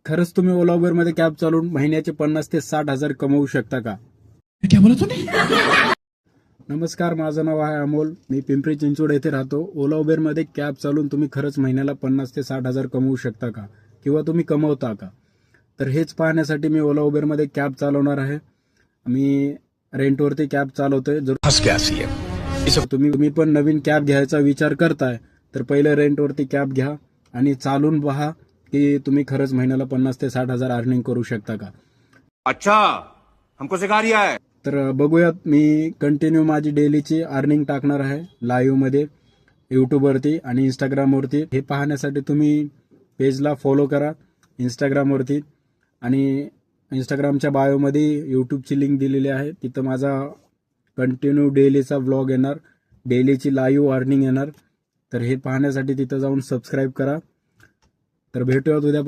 खरंच तुम्ही ओला उबेरमध्ये कॅब चालवून महिन्याचे 50 ते 60,000 कमवू शकता का? क्या बोला तूने? नमस्कार, माझं नाव आहे अमोल. मी पिंपरी चिंचवड येथे राहतो. ओला उबेरमध्ये कॅब चालवून तुम्ही खरंच महिन्याला 50 ते 60,000 कमवू शकता का? किंवा तुम्ही कमवता का? तर हेच पाहण्यासाठी मी ओला उबेरमध्ये कॅब चालवणार आहे. मी रेंटवरती कॅब चालवतोय. जर हंस के हंसी है. तुम्ही पण नवीन कॅब घ्यायचा विचार करताय तर पहिले रेंटवरती कॅब घ्या आणि चालून पहा की तुम्ही खरंच महिन्याला 50 ते 60,000 अर्निंग करू शकता का? अच्छा, हमको सिखा रिया है. तर बघूयात, मी कंटिन्यू माझी डेलीची अर्निंग टाकणार आहे लाईव्हमध्ये यूट्यूबवरती आणि इंस्टाग्रामवरती. हे पाहण्यासाठी तुम्ही पेजला फॉलो करा इंस्टाग्रामवरती आणि इंस्टाग्रामच्या बायोमध्ये यूट्यूबची लिंक दिलेली आहे. तिथं माझा कंटिन्यू डेलीचा व्लॉग येणार, डेलीची लाईव्ह अर्निंग येणार. तर हे पाहण्यासाठी तिथं जाऊन सबस्क्राईब करा. तर भेटूयात उद्या.